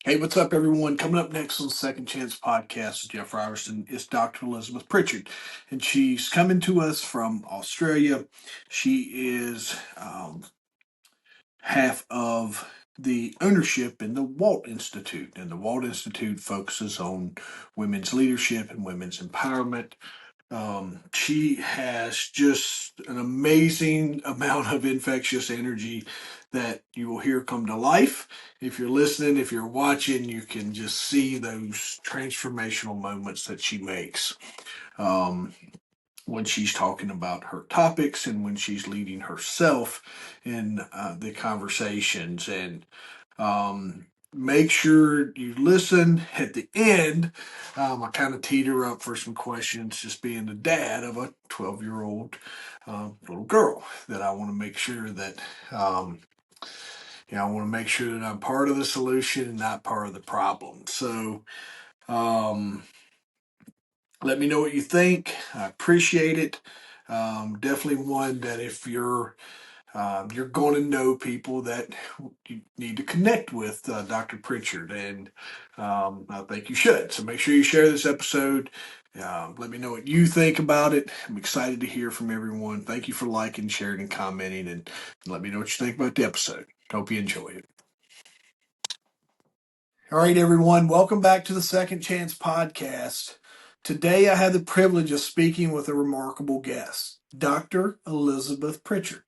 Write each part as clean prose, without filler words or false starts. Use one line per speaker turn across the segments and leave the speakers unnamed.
Hey, what's up, everyone? Coming up next on Second Chance Podcast with Jeff Roberson is Dr. Elizabeth Pritchard, and she's coming to us from Australia. She is half of the ownership in the Walt Institute, and the Walt Institute focuses on women's leadership and women's empowerment. She has just an amazing amount of infectious energy that you will hear come to life. If you're listening, if you're watching, you can just see those transformational moments that she makes when she's talking about her topics and when she's leading herself in the conversations. And make sure you listen at the end. I kind of teed her up for some questions, just being the dad of a 12-year-old little girl, that I want to make sure that. I want to make sure that I'm part of the solution and not part of the problem. So, um, let me know what you think. I appreciate it. Definitely one that if you're going to know people that you need to connect with Dr. Pritchard, and I think you should. So make sure you share this episode. Let me know what you think about it. I'm excited to hear from everyone. Thank you for liking, sharing, and commenting, and let me know what you think about the episode. Hope you enjoy it. All right, everyone, welcome back to the Second Chance Podcast. Today, I have the privilege of speaking with a remarkable guest, Dr. Elizabeth Pritchard.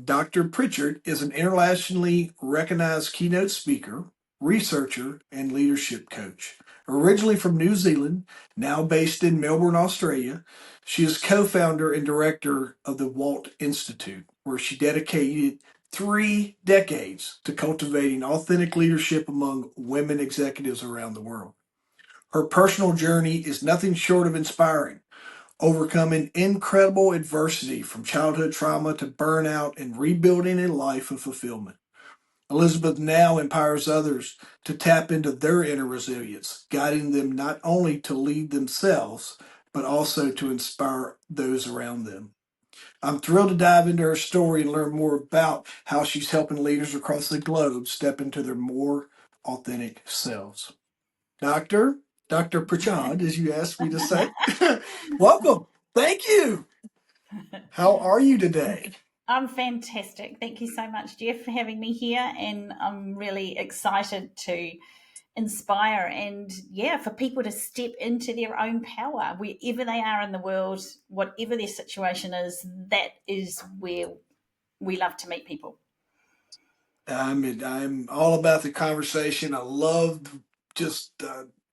Dr. Pritchard is an internationally recognized keynote speaker, researcher, and leadership coach. Originally from New Zealand, now based in Melbourne, Australia, she is co-founder and director of the Walt Institute, where she dedicated 3 decades to cultivating authentic leadership among women executives around the world. Her personal journey is nothing short of inspiring, overcoming incredible adversity from childhood trauma to burnout and rebuilding a life of fulfillment. Elizabeth now empowers others to tap into their inner resilience, guiding them not only to lead themselves, but also to inspire those around them. I'm thrilled to dive into her story and learn more about how she's helping leaders across the globe step into their more authentic selves. Dr. Pritchard, as you asked me to say, welcome. Thank you. How are you today?
I'm fantastic. Thank you so much, Jeff, for having me here. And I'm really excited to inspire and, for people to step into their own power wherever they are in the world, whatever their situation is. That is where we love to meet people.
I'm all about the conversation. I love just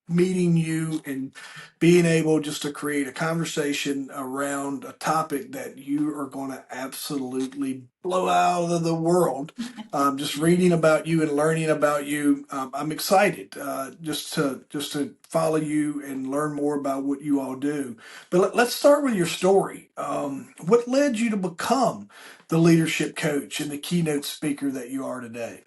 meeting you and being able just to create a conversation around a topic that you are going to absolutely blow out of the world. Just reading about you and learning about you, I'm excited just to follow you and learn more about what you all do. But let's start with your story. What led you to become the leadership coach and the keynote speaker that you are today?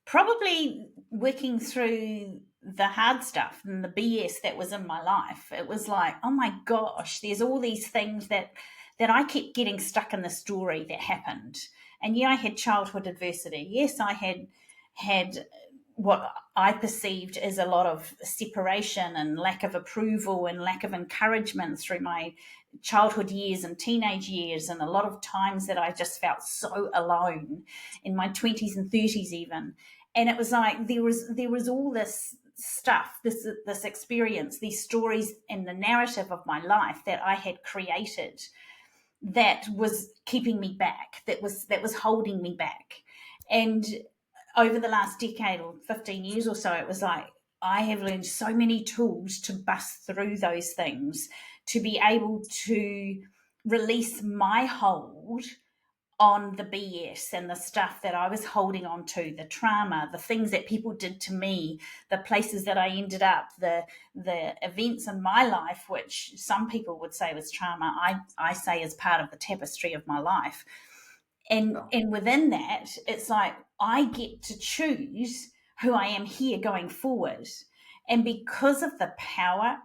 Probably working through the hard stuff and the BS that was in my life. It was like, oh my gosh, there's all these things that I kept getting stuck in the story that happened. And I had childhood adversity. Yes, I had what I perceived as a lot of separation and lack of approval and lack of encouragement through my childhood years and teenage years, and a lot of times that I just felt so alone in my 20s and 30s even. And it was like there was all this stuff, this experience, these stories and the narrative of my life that I had created that was keeping me back, that was holding me back. And over the last decade or 15 years or so, it was like I have learned so many tools to bust through those things, to be able to release my hold on the BS and the stuff that I was holding on to, the trauma, the things that people did to me, the places that I ended up, the events in my life, which some people would say was trauma, I say is part of the tapestry of my life. And within that, it's like I get to choose who I am here going forward. And because of the power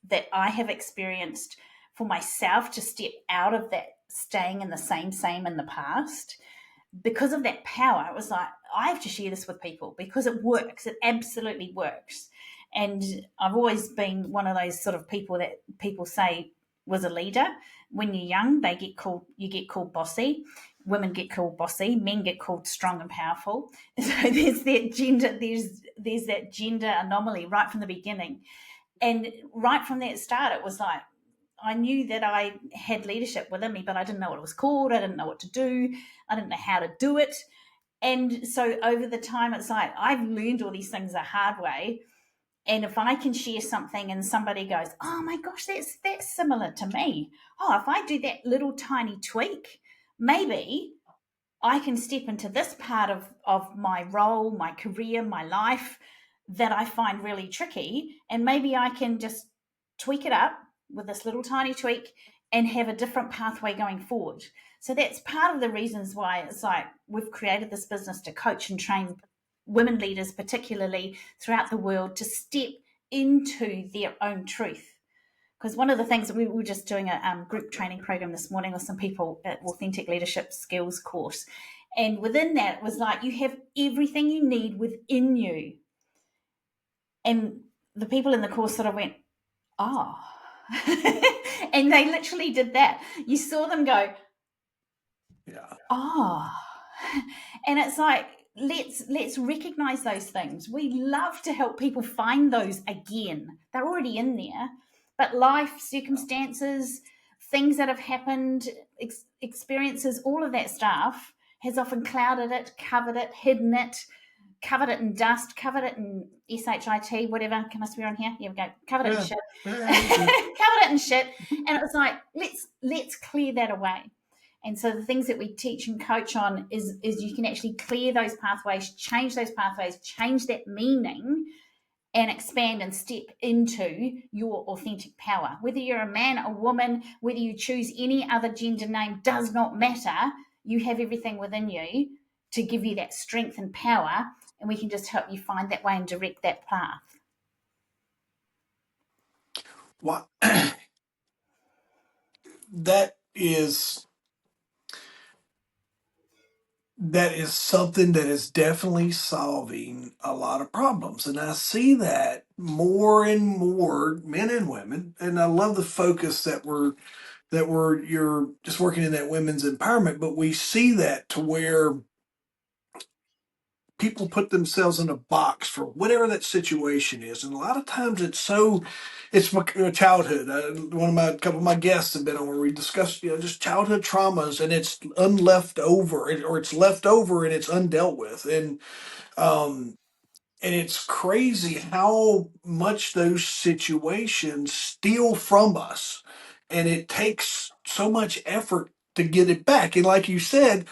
that I have experienced for myself to step out of that staying in the same in the past, because of that power, it was like, I have to share this with people because it works. It absolutely works. And I've always been one of those sort of people that people say was a leader. When you're young, you get called bossy. Women get called bossy. Men get called strong and powerful. So there's that gender anomaly right from the beginning. And right from that start, it was like, I knew that I had leadership within me, but I didn't know what it was called. I didn't know what to do. I didn't know how to do it. And so over the time, it's like I've learned all these things the hard way. And if I can share something and somebody goes, oh my gosh, that's similar to me. Oh, if I do that little tiny tweak, maybe I can step into this part of my role, my career, my life that I find really tricky. And maybe I can just tweak it up with this little tiny tweak and have a different pathway going forward. So that's part of the reasons why it's like we've created this business to coach and train women leaders, particularly throughout the world, to step into their own truth. Because one of the things that we were just doing a group training program this morning with some people at Authentic Leadership Skills course. And within that, it was like you have everything you need within you. And the people in the course sort of went, oh. And they literally did that. You saw them go,
Yeah.
oh. And it's like, let's recognize those things. We love to help people find those again. They're already in there. But life, circumstances, things that have happened, experiences, all of that stuff has often clouded it, covered it, hidden it, covered it in dust, covered it in shit, whatever. Can I swear on here? Here we go. Covered it in shit. Covered it in shit. And it was like, let's clear that away. And so the things that we teach and coach on is you can actually clear those pathways, change that meaning, and expand and step into your authentic power. Whether you're a man, a woman, whether you choose any other gender name, does not matter. You have everything within you to give you that strength and power, and we can just help you find that way and direct that path.
What that is something that is definitely solving a lot of problems. And I see that more and more, men and women, and I love the focus that you're just working in that women's empowerment, but we see that to where people put themselves in a box for whatever that situation is. And a lot of times it's my childhood. A couple of my guests have been on where we discuss, just childhood traumas, and it's unleft over, or it's left over and it's undealt with. Um, and it's crazy how much those situations steal from us. And it takes so much effort to get it back. And like you said,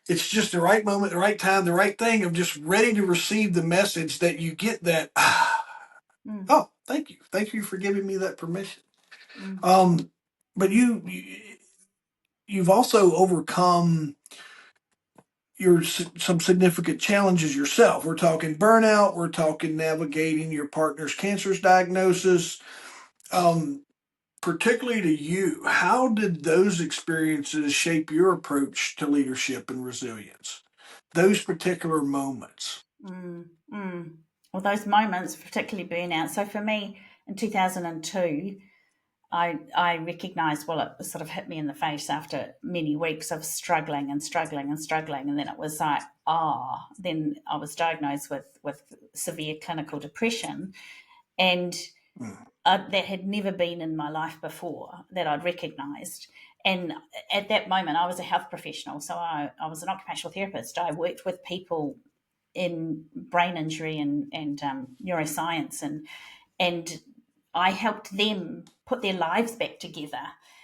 it's just the right moment, the right time, the right thing of just ready to receive the message that you get that, oh, thank you. Thank you for giving me that permission. But you've also overcome some significant challenges yourself. We're talking burnout. We're talking navigating your partner's cancer's diagnosis. Particularly to you, how did those experiences shape your approach to leadership and resilience? Those particular moments.
Well, those moments, particularly burnout. So for me, in 2002, I recognised, well, it sort of hit me in the face after many weeks of struggling and struggling and struggling. And then it was like, then I was diagnosed with severe clinical depression. And that had never been in my life before that I'd recognised. And at that moment, I was a health professional. So I was an occupational therapist. I worked with people in brain injury and neuroscience, and I helped them put their lives back together.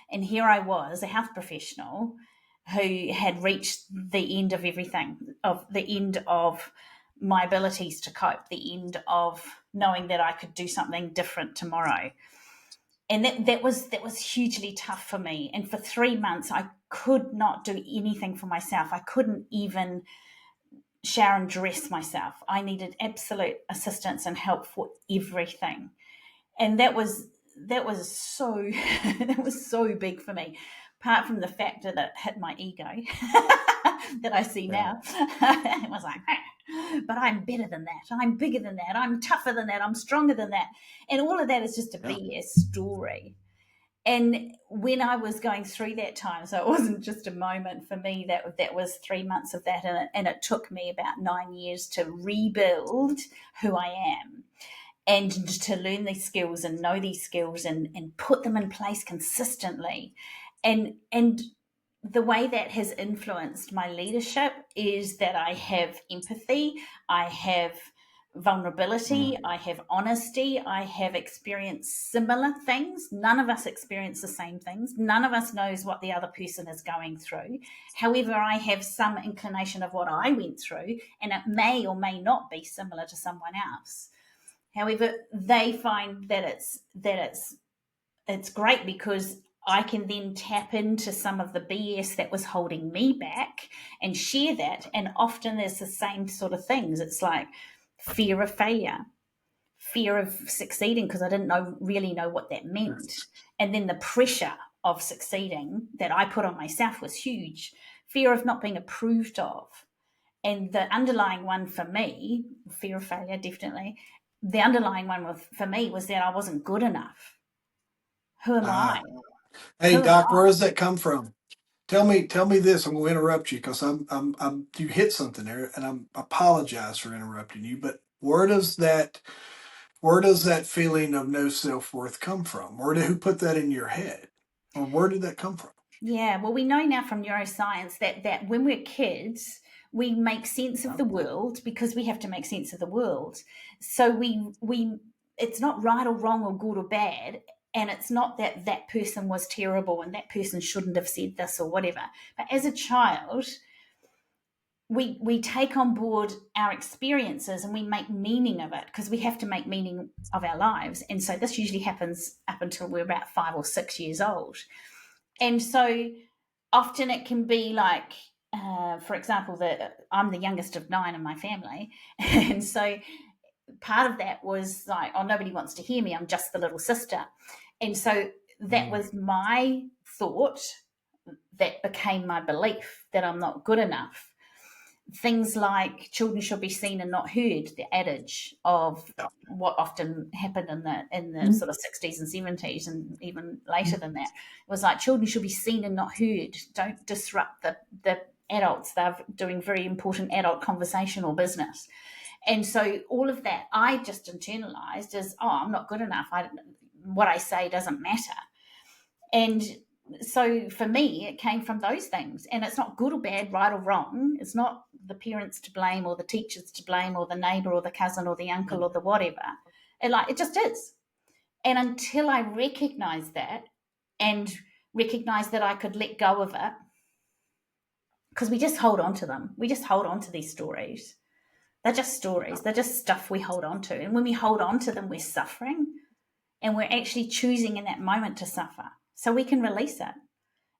And here I was, a health professional who had reached the end of everything, of the end of my abilities to cope, the end of knowing that I could do something different tomorrow. And that was hugely tough for me. And for 3 months, I could not do anything for myself. I couldn't even shower and dress myself. I needed absolute assistance and help for everything. And that was so that was so big for me, apart from the fact that it hit my ego. that I see now. It was like, but I'm better than that. I'm bigger than that. I'm tougher than that. I'm stronger than that. And all of that is just a
Yeah.
BS story. And when I was going through that time, so it wasn't just a moment for me, that was 3 months of that, and it took me about 9 years to rebuild who I am and to learn these skills and know these skills and put them in place consistently. And the way that has influenced my leadership is that I have empathy, I have vulnerability,
Mm.
I have honesty, I have experienced similar things. None of us experience the same things. None of us knows what the other person is going through. However, I have some inclination of what I went through, and it may or may not be similar to someone else. However, they find that it's great because I can then tap into some of the BS that was holding me back and share that. And often there's the same sort of things. It's like fear of failure, fear of succeeding because I didn't really know what that meant. And then the pressure of succeeding that I put on myself was huge. Fear of not being approved of. And the underlying one for me, fear of failure, definitely. The underlying one for me was that I wasn't good enough. Who am I?
Ah. Hey,
Who am
Doc,
I?
where does that come from? Tell me this. I'm going to interrupt you because you hit something there, and I apologize for interrupting you. But where does that feeling of no self worth come from? Who put that in your head, or where did that come from?
Yeah, well, we know now from neuroscience that when we're kids, we make sense of
Yeah.
the world because we have to make sense of the world. So we it's not right or wrong or good or bad, and it's not that that person was terrible and that person shouldn't have said this or whatever. But as a child, we take on board our experiences and we make meaning of it because we have to make meaning of our lives. And so this usually happens up until we're about 5 or 6 years old. And so often it can be like, for example, I'm the youngest of 9 in my family. And so part of that was like, oh, nobody wants to hear me. I'm just the little sister. And so that
Mm.
was my thought that became my belief that I'm not good enough. Things like children should be seen and not heard, the adage of
Yeah.
what often happened in the sort of 60s and 70s and even later than that. It was like children should be seen and not heard. Don't disrupt the adults. They're doing very important adult conversation or business. And so all of that I just internalized as, oh, I'm not good enough. What I say doesn't matter. And so for me, it came from those things. And it's not good or bad, right or wrong. It's not the parents to blame or the teachers to blame or the neighbor or the cousin or the uncle or the whatever. It just is. And until I recognized that and recognized that I could let go of it, because we just hold on to them. We just hold on to these stories. They're just stories. They're just stuff we hold on to. And when we hold on to them, we're suffering and we're actually choosing in that moment to suffer so we can release it.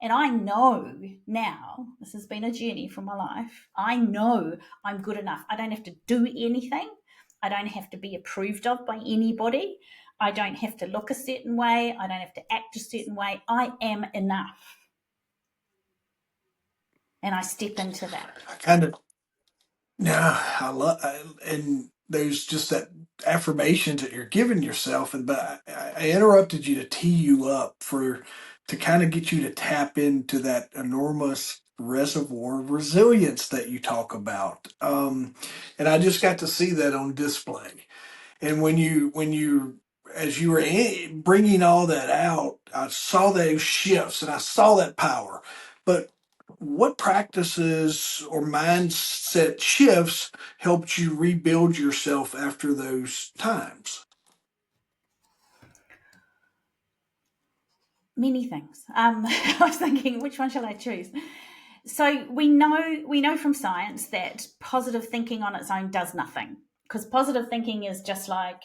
And I know now, this has been a journey for my life. I know I'm good enough. I don't have to do anything. I don't have to be approved of by anybody. I don't have to look a certain way. I don't have to act a certain way. I am enough. And I step into that.
I kind of Yeah, I love, and there's just that affirmations that you're giving yourself, and but I interrupted you to tee you up to kind of get you to tap into that enormous reservoir of resilience that you talk about, and I just got to see that on display. And as you were bringing all that out, I saw those shifts and I saw that power. But what practices or mindset shifts helped you rebuild yourself after those times?
Many things. I was thinking, which one shall I choose? So we know from science that positive thinking on its own does nothing because positive thinking is just like,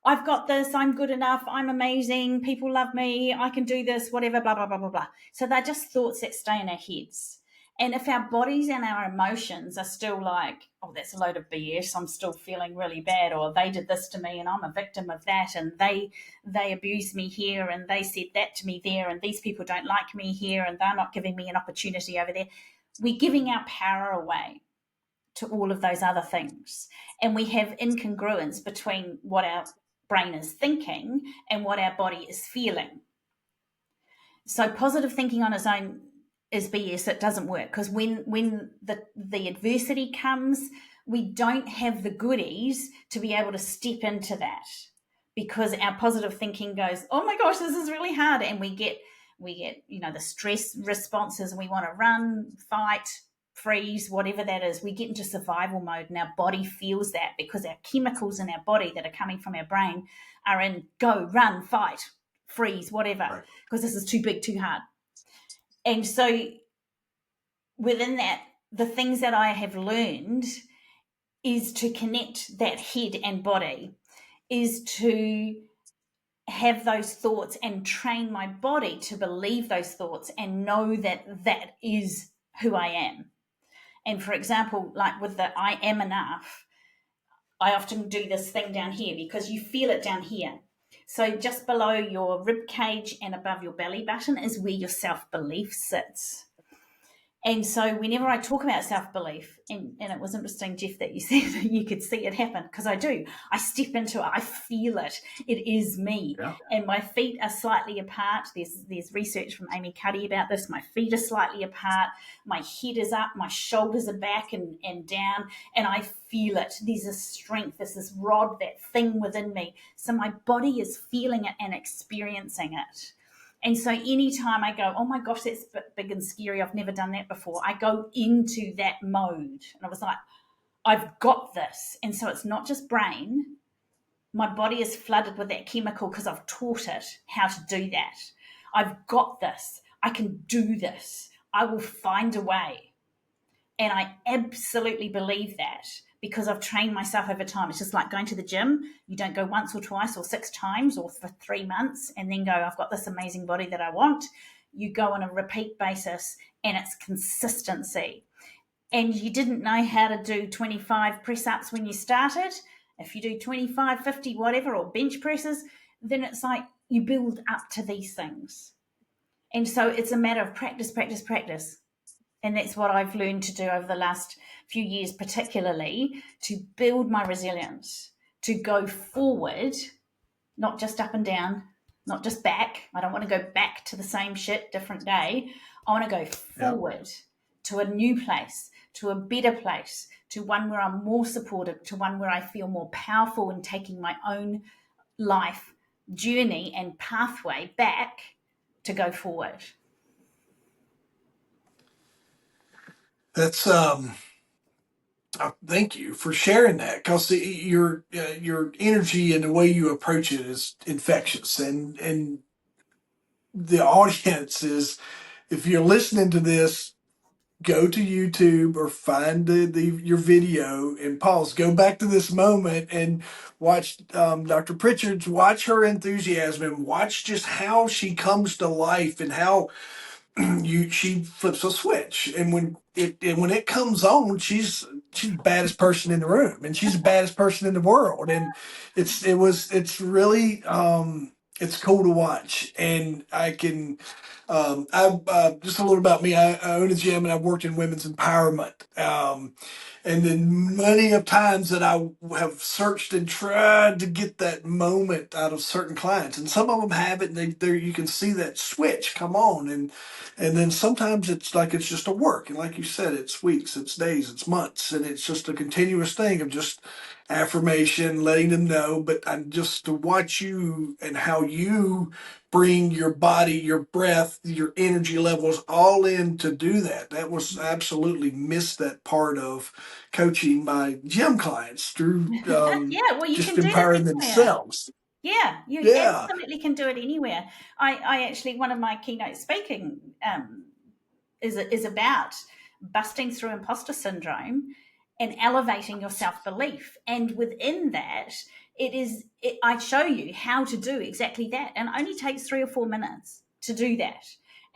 I've got this, I'm good enough, I'm amazing, people love me, I can do this, whatever, blah, blah, blah, blah, blah. So they're just thoughts that stay in our heads. And if our bodies and our emotions are still like, oh, that's a load of BS, I'm still feeling really bad, or they did this to me and I'm a victim of that, and they abused me here and they said that to me there, and these people don't like me here and they're not giving me an opportunity over there. we're giving our power away to all of those other things. And we have incongruence between what our brain is thinking and what our body is feeling. So positive thinking on its own is BS. It doesn't work, because when the adversity comes, we don't have the goodies to be able to step into that, because our positive thinking goes, oh my gosh, this is really hard. And we get the stress responses. We want to run, fight, freeze, whatever that is. We get into survival mode, and our body feels that, because our chemicals in our body that are coming from our brain are in go, run, fight, freeze, whatever, because this is too big, too hard. And so within that, the things that I have learned is to connect that head and body, is to have those thoughts and train my body to believe those thoughts and know that that is who I am. And for example, like with the I am enough, I often do this thing down here, because you feel it down here. So just below your rib cage and above your belly button is where your self-belief sits. And so whenever I talk about self-belief, and it was interesting, Jeff, that you said that you could see it happen, because I do. I step into it. I feel it. It is me.
Yeah.
And my feet are slightly apart. There's research from Amy Cuddy about this. My feet are slightly apart. My head is up. My shoulders are back and down. And I feel it. There's a strength. There's this rod, that thing within me. So my body is feeling it and experiencing it. And so anytime I go, oh my gosh, that's big and scary, I've never done that before, I go into that mode. And I was like, I've got this. And so it's not just brain. My body is flooded with that chemical because I've taught it how to do that. I've got this. I can do this. I will find a way. And I absolutely believe that, because I've trained myself over time. It's just like going to the gym. You don't go once or twice or 6 times or for 3 months and then go, I've got this amazing body that I want. You go on a repeat basis, and it's consistency. And you didn't know how to do 25 press-ups when you started. If you do 25, 50, whatever, or bench presses, then it's like you build up to these things. And so it's a matter of practice, practice, practice. And that's what I've learned to do over the last few years, particularly, to build my resilience, to go forward, not just up and down, not just back. I don't want to go back to the same shit, different day. I want to go forward to a new place, to a better place, to one where I'm more supported, to one where I feel more powerful in taking my own life journey and pathway back to go forward.
That's thank you for sharing that, because your energy and the way you approach it is infectious, and the audience is, if you're listening to this, go to YouTube or find your video and pause. Go back to this moment and watch Dr. Pritchard's. Watch her enthusiasm and watch just how she comes to life, and how she flips a switch, and when it comes on, she's the baddest person in the room, and she's the baddest person in the world, and it's really it's cool to watch. And I can I just a little about me. I own a gym, and I've worked in women's empowerment. And then many of times that I have searched and tried to get that moment out of certain clients, and some of them have it, and you can see that switch come on, and then sometimes it's like it's just a work, and like you said, it's weeks, it's days, it's months, and it's just a continuous thing of just affirmation, letting them know. But I'm just to watch you and how you bring your body, your breath, your energy levels all in to do that. That was absolutely missed that part of coaching my gym clients through
Yeah, well, you
just
can do this
empowering
anywhere.
themselves.
Yeah, you
Yeah.
absolutely can do it anywhere. I actually, one of my keynote speaking is about busting through imposter syndrome and elevating your self-belief. And within that, I show you how to do exactly that. And it only takes 3 or 4 minutes to do that.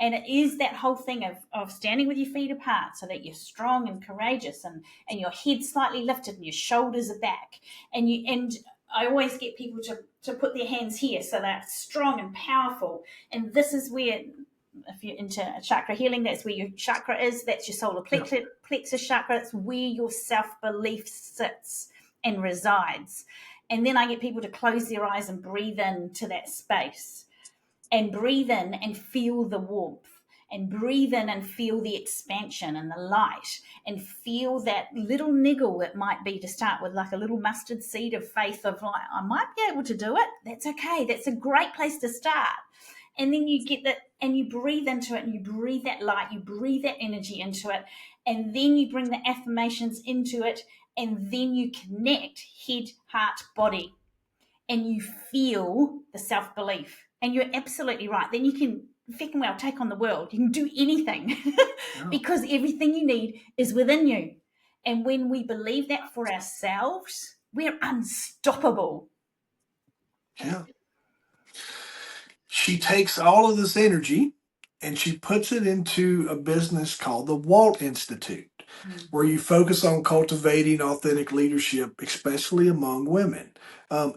And it is that whole thing of standing with your feet apart so that you're strong and courageous, and your head slightly lifted and your shoulders are back. And I always get people to put their hands here so they're strong and powerful. And this is where if you're into chakra healing, that's where your chakra is. That's your solar plexus chakra. It's where your self-belief sits and resides. And then I get people to close their eyes and breathe into that space, and breathe in and feel the warmth, and breathe in and feel the expansion and the light, and feel that little niggle it might be to start with, like a little mustard seed of faith of like, I might be able to do it. That's okay. That's a great place to start. And then you get that, and you breathe into it, and you breathe that light, you breathe that energy into it, and then you bring the affirmations into it, and then you connect head, heart, body, and you feel the self-belief. And you're absolutely right. Then you can fucking well take on the world. You can do anything because everything you need is within you. And when we believe that for ourselves, we're unstoppable.
Yeah. She takes all of this energy and she puts it into a business called the Walt Institute, where you focus on cultivating authentic leadership, especially among women.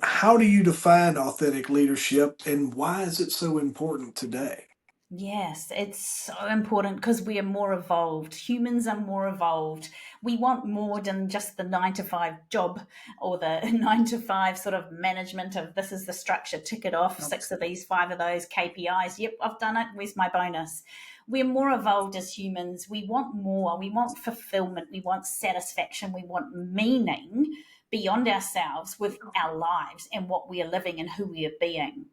How do you define authentic leadership, and why is it so important today?
Yes, it's so important because we are more evolved. Humans are more evolved. We want more than just the 9 to 5 job or the 9 to 5 sort of management of this is the structure, tick it off, 6 of these, 5 of those KPIs. Yep, I've done it. Where's my bonus? We're more evolved as humans. We want more. We want fulfillment. We want satisfaction. We want meaning beyond ourselves with our lives and what we are living and who we are being.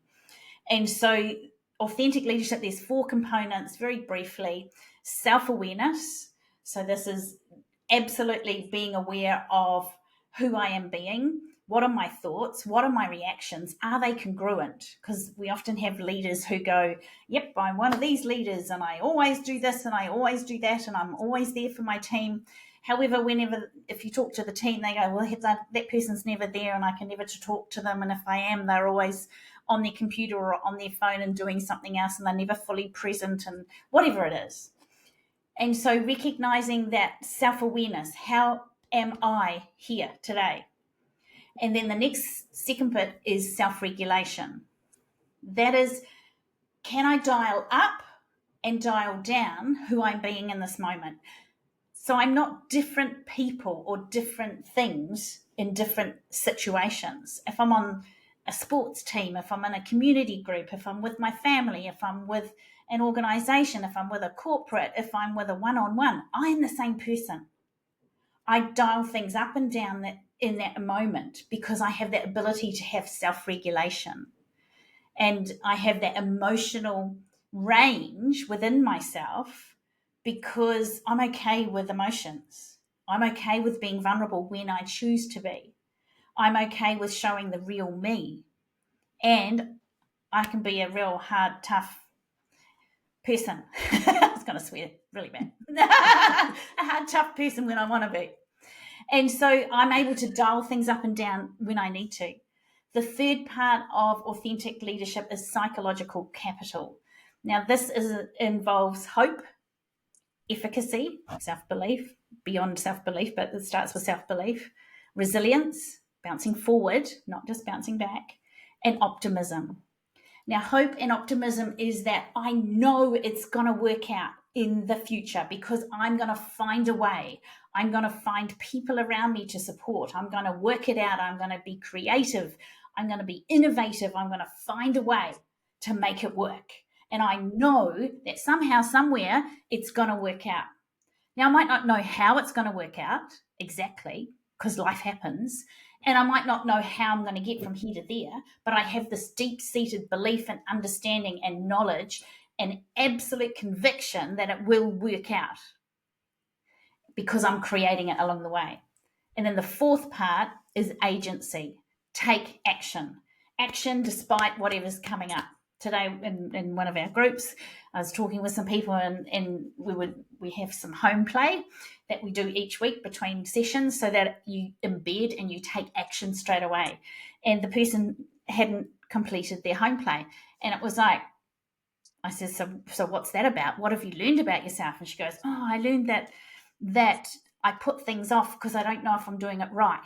And so authentic leadership, there's 4 components, very briefly. Self-awareness. So this is absolutely being aware of who I am being. What are my thoughts? What are my reactions? Are they congruent? Because we often have leaders who go, yep, I'm one of these leaders and I always do this and I always do that and I'm always there for my team. However, if you talk to the team, they go, well, that person's never there and I can never talk to them. And if I am, they're always on their computer or on their phone and doing something else and they're never fully present and whatever it is. And so recognizing that self-awareness, how am I here today? And then the next second bit is self-regulation. That is, can I dial up and dial down who I'm being in this moment? So I'm not different people or different things in different situations. If I'm on a sports team, if I'm in a community group, if I'm with my family, if I'm with an organization, if I'm with a corporate, if I'm with a one-on-one, I'm the same person. I dial things up and down in that moment because I have that ability to have self-regulation. And I have that emotional range within myself because I'm okay with emotions. I'm okay with being vulnerable when I choose to be. I'm okay with showing the real me. And I can be a real hard, tough person. I was going to swear really bad. A hard, tough person when I want to be. And so I'm able to dial things up and down when I need to. The third part of authentic leadership is psychological capital. Now, this involves hope, efficacy, self-belief, beyond self-belief, but it starts with self-belief, resilience, bouncing forward, not just bouncing back, and optimism. Now, hope and optimism is that I know it's going to work out in the future because I'm going to find a way. I'm going to find people around me to support. I'm going to work it out. I'm going to be creative. I'm going to be innovative. I'm going to find a way to make it work. And I know that somehow, somewhere, it's going to work out. Now, I might not know how it's going to work out exactly because life happens. And I might not know how I'm going to get from here to there, but I have this deep-seated belief and understanding and knowledge and absolute conviction that it will work out because I'm creating it along the way. And then the fourth part is agency. Take action. Action despite whatever's coming up. Today in one of our groups, I was talking with some people and we have some home play that we do each week between sessions so that you embed and you take action straight away. And the person hadn't completed their home play. And it was like, I said, so what's that about? What have you learned about yourself? And she goes, oh, I learned that I put things off because I don't know if I'm doing it right.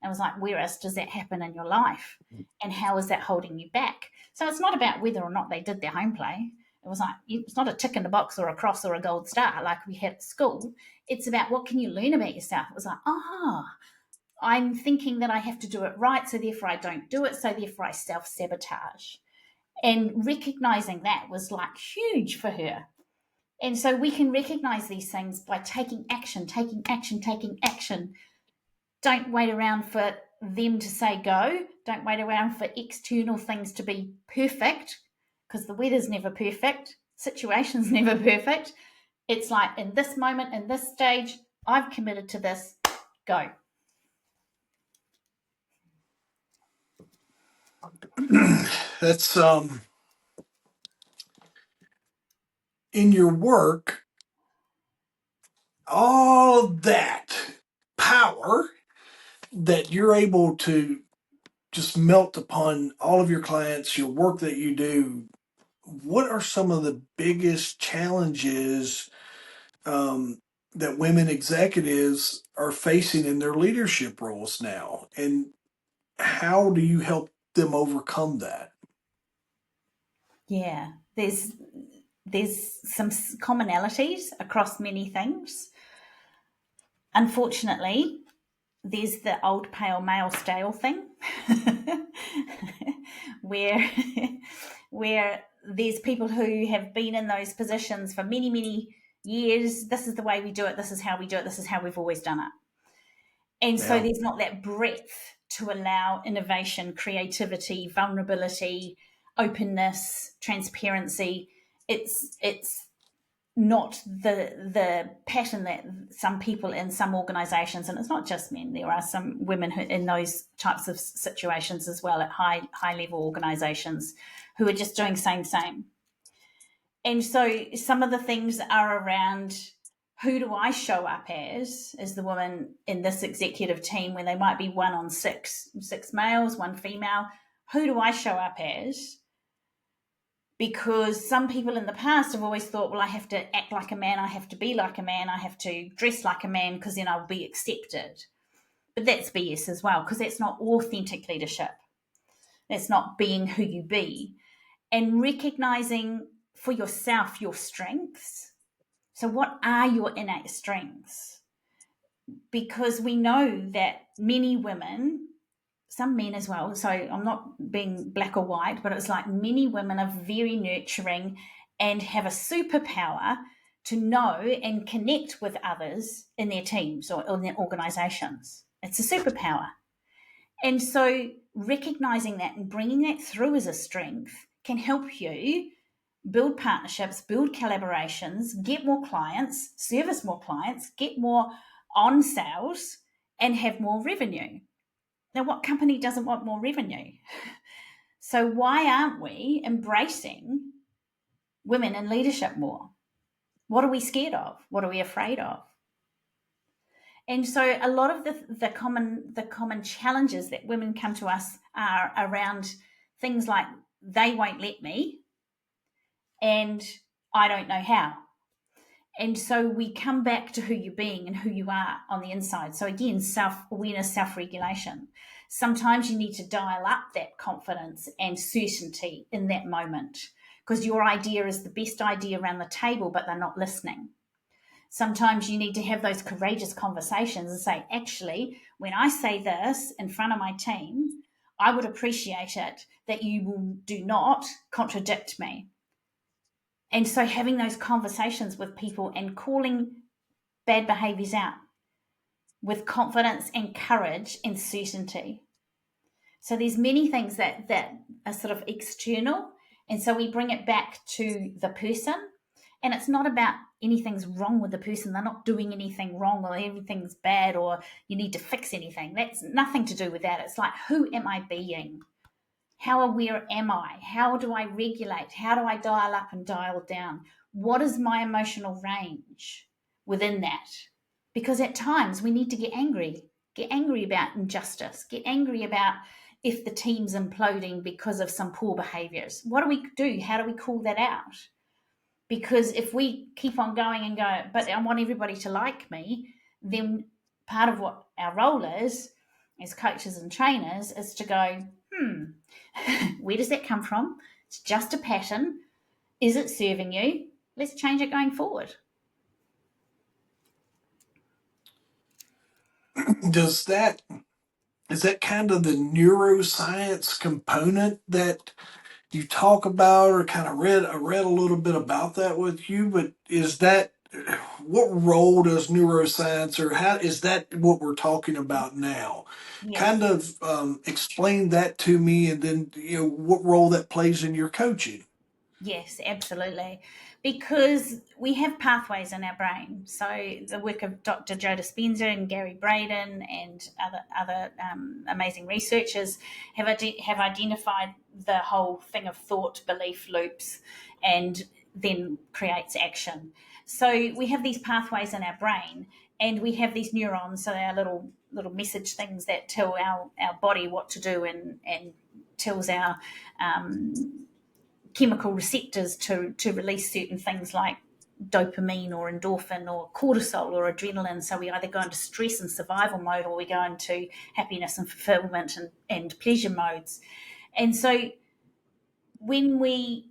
And I was like, where else does that happen in your life? And how is that holding you back? So it's not about whether or not they did their home play. It was like, it's not a tick in the box or a cross or a gold star like we had at school. It's about what can you learn about yourself. It was like, I'm thinking that I have to do it right, so therefore I don't do it, so therefore I self-sabotage. And recognizing that was like huge for her. And so we can recognize these things by taking action, taking action, taking action. Don't wait around for them to say go. Don't wait around for external things to be perfect, because the weather's never perfect, situation's never perfect. It's like, in this moment, in this stage, I've committed to this, go.
That's in your work, all that power that you're able to just melt upon all of your clients, your work that you do. What are some of the biggest challenges that women executives are facing in their leadership roles now? And how do you help them overcome that?
Yeah, there's some commonalities across many things. Unfortunately, there's the old pale male stale thing where where there's people who have been in those positions for many years. This is the way we do it, this is how we do it, this is how we've always done it. And so
Yeah.
there's not that breadth to allow innovation, creativity, vulnerability, openness, transparency. It's not the pattern that some people in some organizations, and it's not just men, there are some women who, in those types of situations as well, at high level organizations, who are just doing same. And so some of the things are around, who do I show up as the woman in this executive team, where they might be 1 on 6 males, 1 female. Who do I show up as? Because some people in the past have always thought, well, I have to act like a man, I have to be like a man, I have to dress like a man, because then I'll be accepted. But that's BS as well, because that's not authentic leadership. That's not being who you be. And recognizing for yourself your strengths. So what are your innate strengths? Because we know that many women, some men as well, so I'm not being black or white, but it's like many women are very nurturing and have a superpower to know and connect with others in their teams or in their organizations. It's a superpower. And so recognizing that and bringing that through as a strength can help you build partnerships, build collaborations, get more clients, service more clients, get more on sales, and have more revenue. Now, what company doesn't want more revenue? So why aren't we embracing women in leadership more? What are we scared of? What are we afraid of? And so a lot of the common challenges that women come to us are around things like, they won't let me, and I don't know how. And so we come back to who you're being and who you are on the inside. So again, self-awareness, self-regulation. Sometimes you need to dial up that confidence and certainty in that moment, because your idea is the best idea around the table, but they're not listening. Sometimes you need to have those courageous conversations and say, actually, when I say this in front of my team, I would appreciate it that you do not contradict me. And so having those conversations with people and calling bad behaviors out with confidence and courage and certainty. So there's many things that are sort of external. And so we bring it back to the person. And it's not about anything's wrong with the person. They're not doing anything wrong or everything's bad or you need to fix anything. That's nothing to do with that. It's like, who am I being? How aware am I? How do I regulate? How do I dial up and dial down? What is my emotional range within that? Because at times we need to get angry about injustice, get angry about if the team's imploding because of some poor behaviors. What do we do? How do we call that out? Because if we keep on going and go, but I want everybody to like me, then part of what our role is as coaches and trainers is to go, where does that come from? It's just a pattern. Is it serving you? Let's change it going forward.
Does that is that kind of the neuroscience component that you talk about, or kind of read? I read a little bit about that with you, but is that what role does neuroscience, or how is that what we're talking about now? Kind
Yes.
of explain that to me, and then what role that plays in your coaching.
Yes, absolutely. Because we have pathways in our brain. So the work of Dr. Joe Dispenza and Gary Braden and other amazing researchers have identified the whole thing of thought, belief loops, and then creates action. So we have these pathways in our brain, and we have these neurons, so our little message things that tell our body what to do, and tells our chemical receptors to release certain things like dopamine or endorphin or cortisol or adrenaline. So we either go into stress and survival mode, or we go into happiness and fulfillment and pleasure modes. And so when we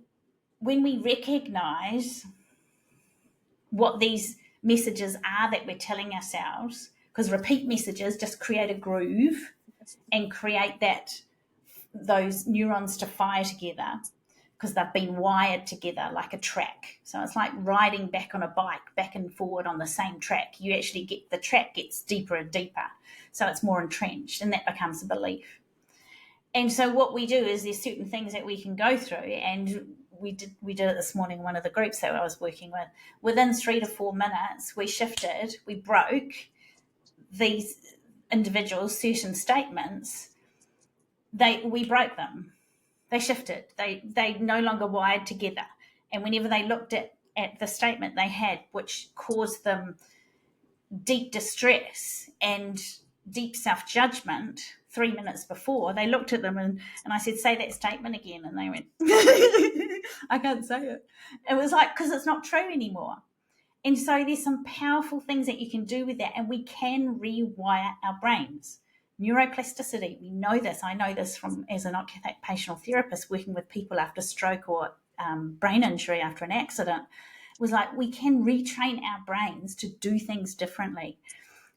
recognize what these messages are that we're telling ourselves, because repeat messages just create a groove and create those neurons to fire together, because they've been wired together like a track. So it's like riding back on a bike, back and forward on the same track. You actually the track gets deeper and deeper. So it's more entrenched, and that becomes a belief. And so what we do is there's certain things that we can go through, and we did it this morning in one of the groups that I was working with. Within 3 to 4 minutes, we shifted, we broke these individuals' certain statements. We broke them. They shifted. They no longer wired together. And whenever they looked at the statement they had, which caused them deep distress and deep self-judgment 3 minutes before, they looked at them, and I said, say that statement again. And they went, I can't say it. It was like, because it's not true anymore. And so there's some powerful things that you can do with that, and we can rewire our brains. Neuroplasticity, we know this. I know this from as an occupational therapist working with people after stroke or brain injury after an accident. It was like we can retrain our brains to do things differently.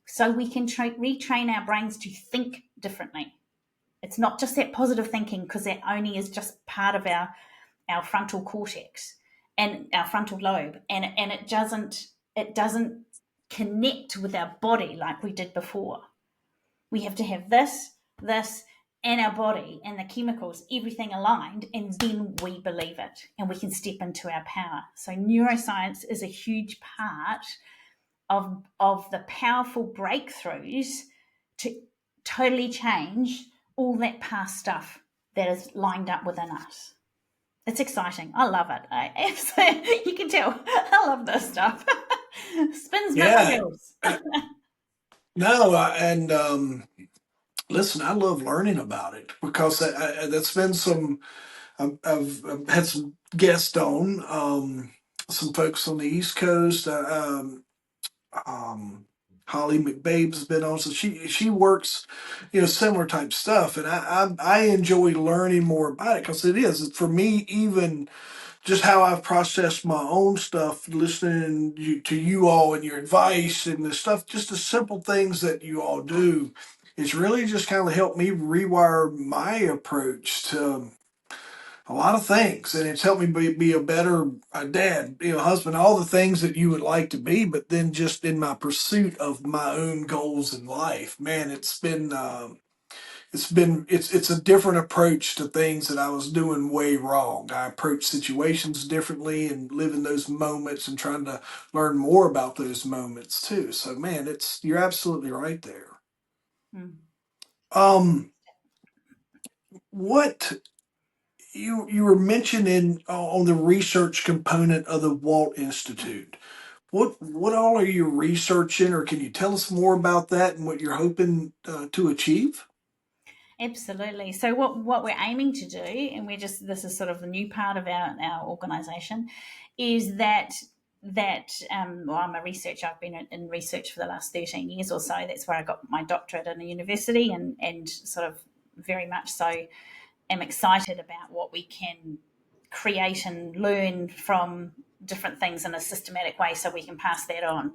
So we can retrain our brains to think differently. It's not just that positive thinking, because that only is just part of our frontal cortex and our frontal lobe, and it doesn't connect with our body like we did before. We have to have this, and our body and the chemicals, everything aligned, and then we believe it and we can step into our power. So neuroscience is a huge part of the powerful breakthroughs to totally change all that past stuff that is lined up within us. It's exciting. I love it. You can tell I love this stuff. Spins my
Yeah,
wheels.
no, and listen, I love learning about it because that's been some. I've had some guests on, some folks on the East Coast. Um, Holly McBabe's been on, so she works, similar type stuff, and I enjoy learning more about it because it is for me, even just how I've processed my own stuff, listening to you all and your advice and the stuff, just the simple things that you all do. It's really just kind of helped me rewire my approach to a lot of things, and it's helped me be a better dad, husband, all the things that you would like to be. But then, just in my pursuit of my own goals in life, man, it's a different approach to things that I was doing way wrong. I approach situations differently and live in those moments and trying to learn more about those moments too. So, man, it's you're absolutely right there.
Hmm.
Um, what you were mentioning on the research component of the Walt Institute. What all are you researching, or can you tell us more about that and what you're hoping to achieve?
Absolutely. So what we're aiming to do, and this is sort of the new part of our organisation, is well, I'm a researcher. I've been in research for the last 13 years or so. That's where I got my doctorate in a university, and sort of very much so am excited about what we can create and learn from different things in a systematic way so we can pass that on.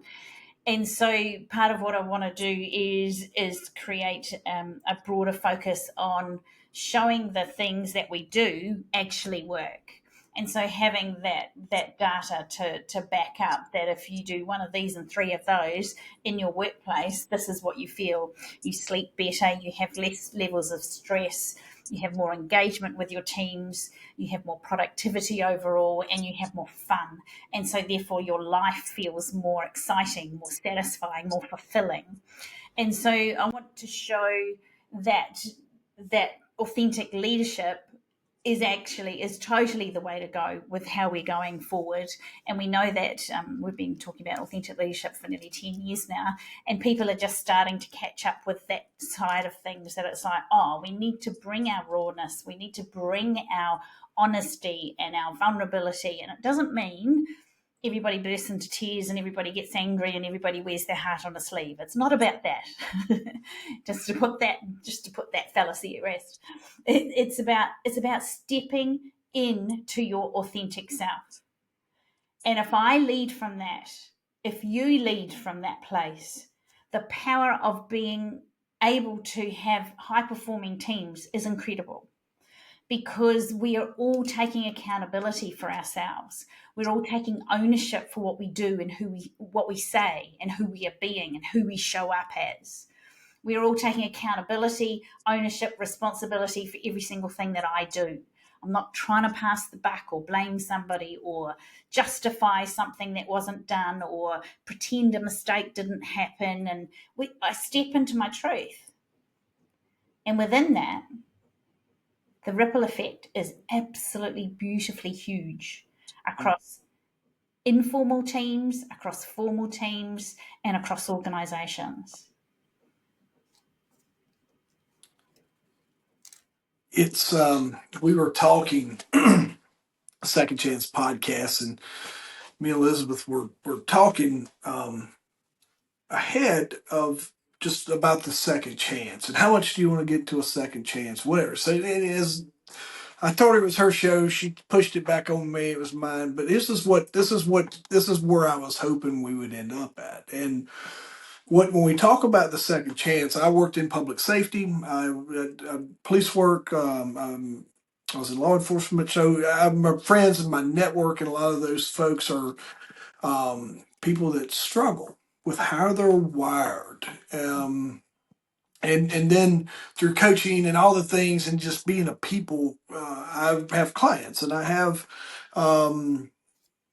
And so part of what I want to do is create a broader focus on showing the things that we do actually work. And so having that data to back up that if you do one of these and three of those in your workplace, this is what you feel. You sleep better, you have less levels of stress, you have more engagement with your teams, you have more productivity overall, and you have more fun. And so therefore your life feels more exciting, more satisfying, more fulfilling. And so I want to show that authentic leadership is totally the way to go with how we're going forward. And we know that we've been talking about authentic leadership for nearly 10 years now, and people are just starting to catch up with that side of things, that it's like, oh, we need to bring our rawness, we need to bring our honesty and our vulnerability. And it doesn't mean everybody bursts into tears and everybody gets angry and everybody wears their heart on a sleeve. It's not about that. just to put that fallacy at rest. It's about stepping into your authentic self. And if I lead from that, if you lead from that place, the power of being able to have high performing teams is incredible, because we are all taking accountability for ourselves. We're all taking ownership for what we do and what we say and who we are being and who we show up as. We're all taking accountability, ownership, responsibility for every single thing that I do. I'm not trying to pass the buck or blame somebody or justify something that wasn't done or pretend a mistake didn't happen. And I step into my truth. And within that, the ripple effect is absolutely beautifully huge across informal teams, across formal teams, and across organizations.
It's we were talking Second Chance podcast, and me and Elizabeth were talking ahead of just about the second chance and how much do you want to get to a second chance, whatever. So it is. I told her it was her show. She pushed it back on me. It was mine. But this is where I was hoping we would end up at. And when we talk about the second chance, I worked in public safety, police work. I was in law enforcement. So my friends and my network, and a lot of those folks are people that struggle with how they're wired. And then through coaching and all the things and just being a people, I have clients and I have, all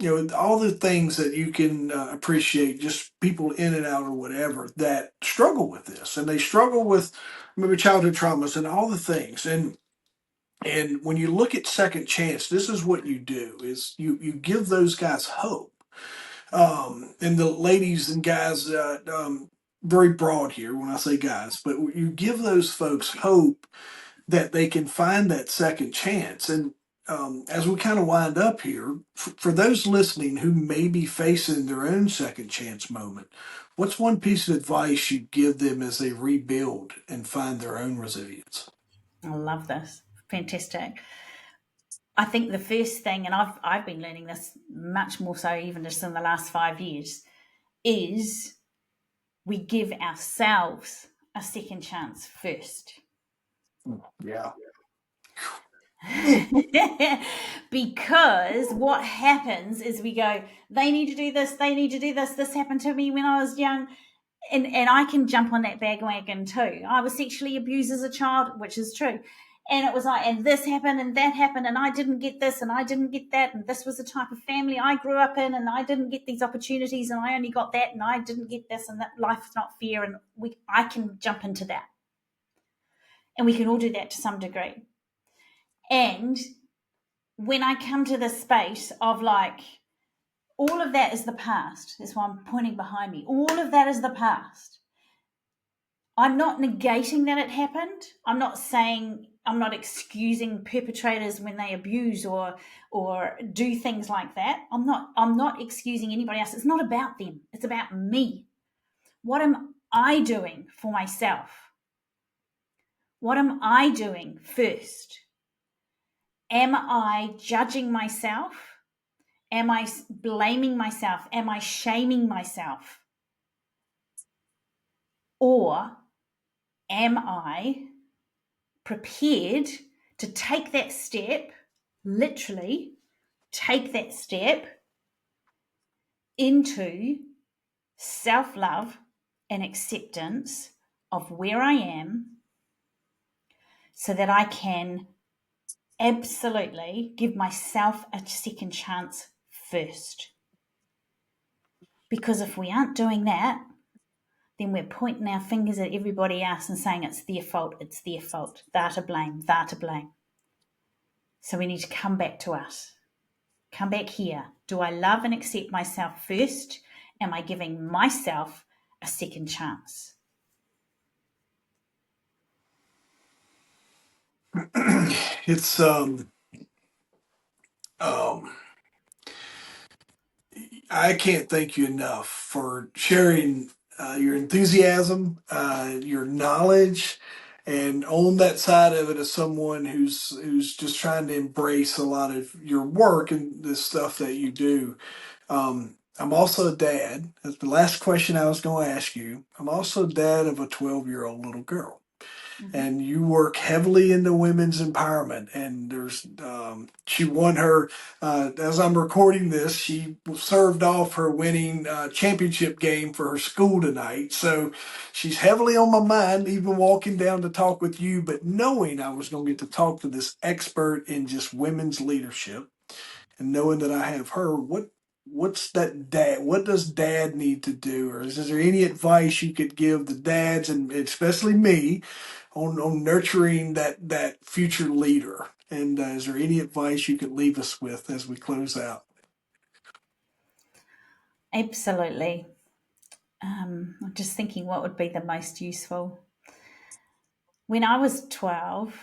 the things that you can appreciate, just people in and out or whatever that struggle with this, and they struggle with maybe childhood traumas and all the things. And when you look at second chance, this is what you do: is you give those guys hope. And the ladies and guys, very broad here when I say guys, but you give those folks hope that they can find that second chance. And as we kind of wind up here, for those listening who may be facing their own second chance moment, what's one piece of advice you give them as they rebuild and find their own resilience?
I love this. Fantastic. I think the first thing, and I've been learning this much more so even just in the last 5 years, is we give ourselves a second chance first.
Yeah.
Because what happens is we go, they need to do this, this happened to me when I was young. And I can jump on that bandwagon too. I was sexually abused as a child, which is true. And it was like, and this happened and that happened, and I didn't get this and I didn't get that, and this was the type of family I grew up in, and I didn't get these opportunities, and I only got that, and I didn't get this, and that life's not fair. And I can jump into that. And we can all do that to some degree. And when I come to this space of like, all of that is the past. That's why I'm pointing behind me. All of that is the past. I'm not negating that it happened. I'm not excusing perpetrators when they abuse or do things like that. I'm not excusing anybody else. It's not about them. It's about me. What am I doing for myself? What am I doing first? Am I judging myself? Am I blaming myself? Am I shaming myself? Or am I prepared to take that step, literally take that step into self love and acceptance of where I am so that I can absolutely give myself a second chance first? Because if we aren't doing that, then we're pointing our fingers at everybody else and saying it's their fault, they're to blame, they're to blame. So we need to come back to us. Come back here. Do I love and accept myself first? Am I giving myself a second chance?
It's um I can't thank you enough for sharing your enthusiasm, your knowledge, and on that side of it as someone who's just trying to embrace a lot of your work and the stuff that you do. I'm also a dad. That's the last question I was going to ask you. I'm also a dad of a 12-year-old little girl,
Mm-hmm.
and you work heavily into women's empowerment. And there's, she won her, as I'm recording this, she served off her winning championship game for her school tonight. So she's heavily on my mind, even walking down to talk with you, but knowing I was going to get to talk to this expert in just women's leadership and knowing that I have her, what's that dad? What does dad need to do, or is there any advice you could give the dads and especially me on nurturing that future leader? And is there any advice you could leave us with as we close out?
Absolutely. I'm just thinking what would be the most useful. When I was 12,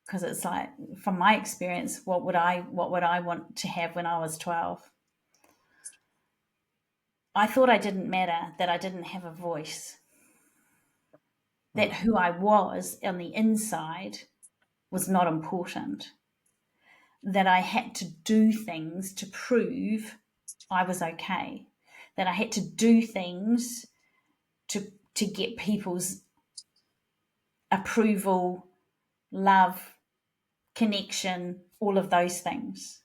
because it's like from my experience, what would I want to have when I was 12? I thought I didn't matter, that I didn't have a voice, that who I was on the inside was not important, that I had to do things to prove I was okay, that I had to do things to get people's approval, love, connection, all of those things.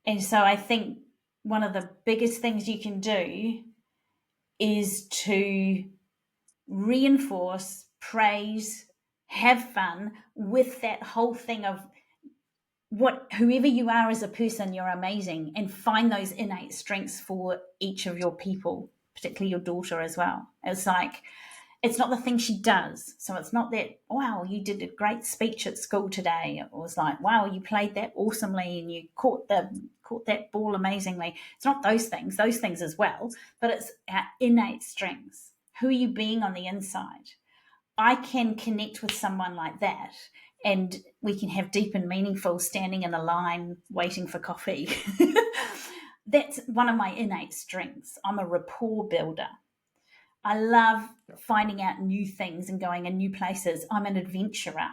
And so I think one of the biggest things you can do is to reinforce, praise, have fun with that whole thing of what whoever you are as a person, you're amazing, and find those innate strengths for each of your people, particularly your daughter as well. It's like it's not the thing she does. So it's not that, wow, you did a great speech at school today. It was like, wow, you played that awesomely and you caught that ball amazingly. It's not those things. Those things as well, but it's our innate strengths. Who are you being on the inside? I can connect with someone like that and we can have deep and meaningful standing in a line waiting for coffee. That's one of my innate strengths. I'm a rapport builder. I love finding out new things and going in new places. I'm an adventurer.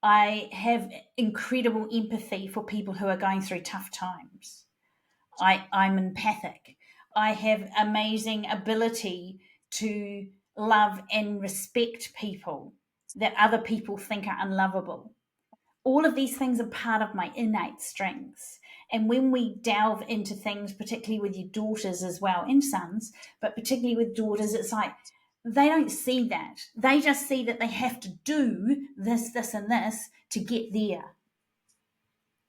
I have incredible empathy for people who are going through tough times. I'm empathic. I have amazing ability to love and respect people that other people think are unlovable. All of these things are part of my innate strengths. And when we delve into things, particularly with your daughters as well, and sons, but particularly with daughters, it's like they don't see that. They just see that they have to do this, this, and this to get there.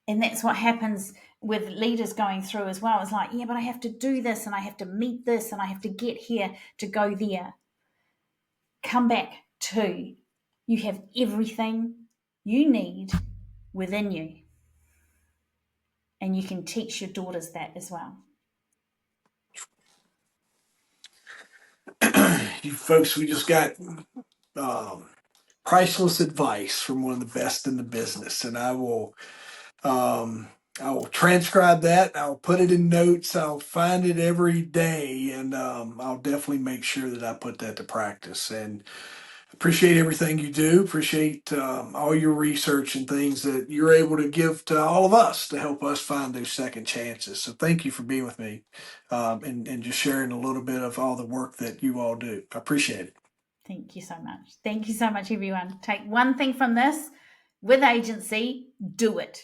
And that's what happens with leaders going through as well. It's like, yeah, but I have to do this and I have to meet this and I have to get here to go there. Come back to you have everything you need within you. And you can teach your daughters that as well.
You folks, we just got um, priceless advice from one of the best in the business, and um, I will transcribe that. I'll put it in notes. I'll find it every day, and I'll definitely make sure that I put that to practice. And Appreciate everything you do. Appreciate all your research and things that you're able to give to all of us to help us find those second chances. So thank you for being with me, and just sharing a little bit of all the work that you all do. I appreciate it.
Thank you so much. Thank you so much, everyone. Take one thing from this with agency, do it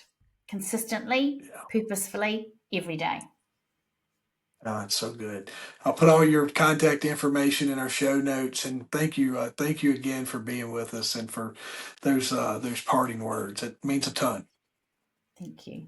consistently,
Yeah.
purposefully, every day.
Oh, it's so good. I'll put all your contact information in our show notes, and thank you again for being with us and for those parting words. It means a ton.
Thank you.